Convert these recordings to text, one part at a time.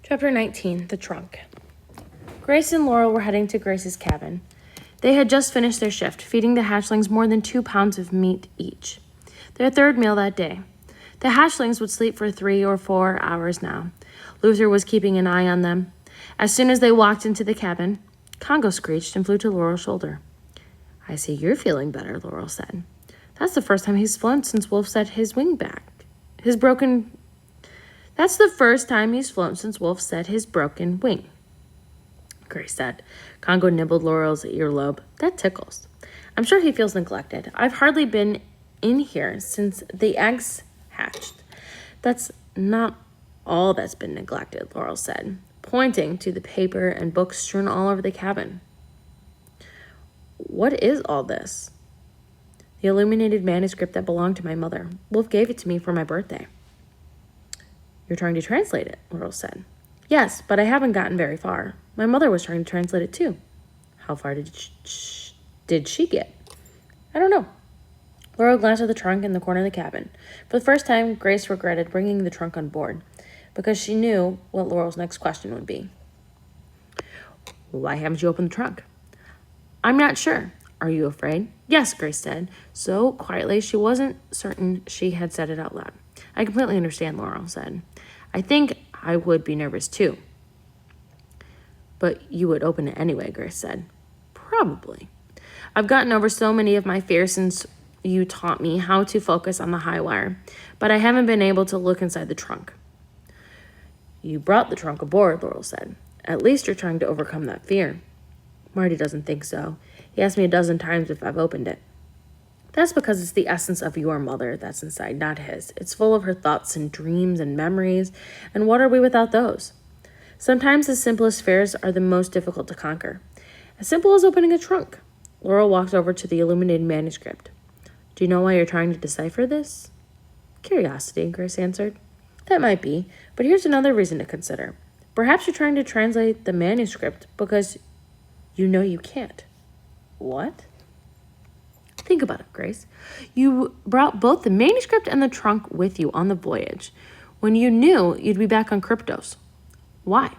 Chapter 19, The Trunk. Grace and Laurel were heading to Grace's cabin. They had just finished their shift, feeding the hatchlings more than 2 pounds of meat each. Their third meal that day. The hatchlings would sleep for 3 or 4 hours now. Luther was keeping an eye on them. As soon as they walked into the cabin, Congo screeched and flew to Laurel's shoulder. "I see you're feeling better," Laurel said. "That's the first time he's flown since Wolf set his wing back. That's the first time he's flown since Wolf set his broken wing," Grace said. Congo nibbled Laurel's earlobe. "That tickles. I'm sure he feels neglected. I've hardly been in here since the eggs hatched." "That's not all that's been neglected," Laurel said, pointing to the paper and books strewn all over the cabin. "What is all this?" "The illuminated manuscript that belonged to my mother. Wolf gave it to me for my birthday." "You're trying to translate it," Laurel said. "Yes, but I haven't gotten very far. My mother was trying to translate it too." "How far did she get?" "I don't know." Laurel glanced at the trunk in the corner of the cabin. For the first time, Grace regretted bringing the trunk on board, because she knew what Laurel's next question would be. "Why haven't you opened the trunk?" "I'm not sure. Are you afraid?" "Yes," Grace said, so quietly she wasn't certain she had said it out loud. "I completely understand," Laurel said. "I think I would be nervous too." "But you would open it anyway," Grace said. "Probably. I've gotten over so many of my fears since you taught me how to focus on the high wire, but I haven't been able to look inside the trunk." "You brought the trunk aboard," Laurel said. "At least you're trying to overcome that fear." "Marty doesn't think so. He asked me a dozen times if I've opened it." "That's because it's the essence of your mother that's inside, not his. It's full of her thoughts and dreams and memories, and what are we without those? Sometimes the simplest fears are the most difficult to conquer. As simple as opening a trunk." Laurel walked over to the illuminated manuscript. "Do you know why you're trying to decipher this?" "Curiosity," Grace answered. "That might be, but here's another reason to consider. Perhaps you're trying to translate the manuscript because you know you can't." "What?" "Think about it, Grace. You brought both the manuscript and the trunk with you on the voyage when you knew you'd be back on Kryptos. Why?"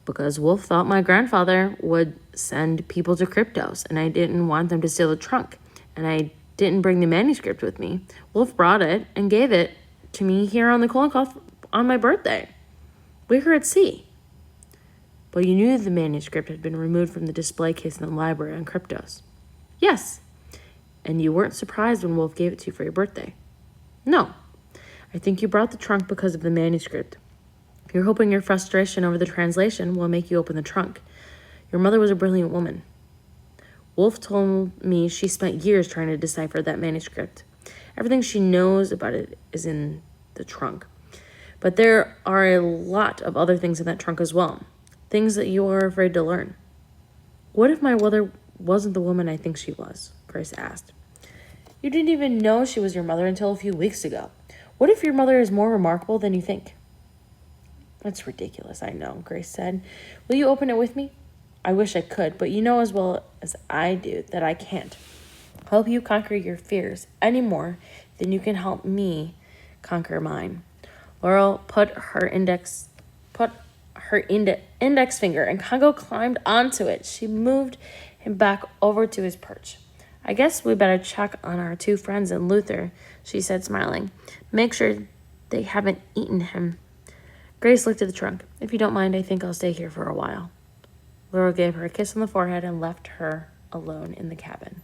"Because Wolf thought my grandfather would send people to Kryptos, and I didn't want them to steal the trunk, and I didn't bring the manuscript with me. Wolf brought it and gave it to me here on the Kolokov on my birthday. We were at sea." "But you knew the manuscript had been removed from the display case in the library on Kryptos." "Yes." "And you weren't surprised when Wolf gave it to you for your birthday?" "No. I think you brought the trunk because of the manuscript. You're hoping your frustration over the translation will make you open the trunk. Your mother was a brilliant woman. Wolf told me she spent years trying to decipher that manuscript. Everything she knows about it is in the trunk. But there are a lot of other things in that trunk as well. Things that you are afraid to learn." "What if my mother wasn't the woman I think she was?" Grace asked. "You didn't even know she was your mother until a few weeks ago. What if your mother is more remarkable than you think?" "That's ridiculous, I know," Grace said. "Will you open it with me?" "I wish I could, but you know as well as I do that I can't help you conquer your fears any more than you can help me conquer mine." Laurel put her index finger, and Congo climbed onto it. She moved him back over to his perch. "I guess we better check on our 2 friends and Luther," she said, smiling. "Make sure they haven't eaten him." Grace looked at the trunk. "If you don't mind, I think I'll stay here for a while." Laurel gave her a kiss on the forehead and left her alone in the cabin.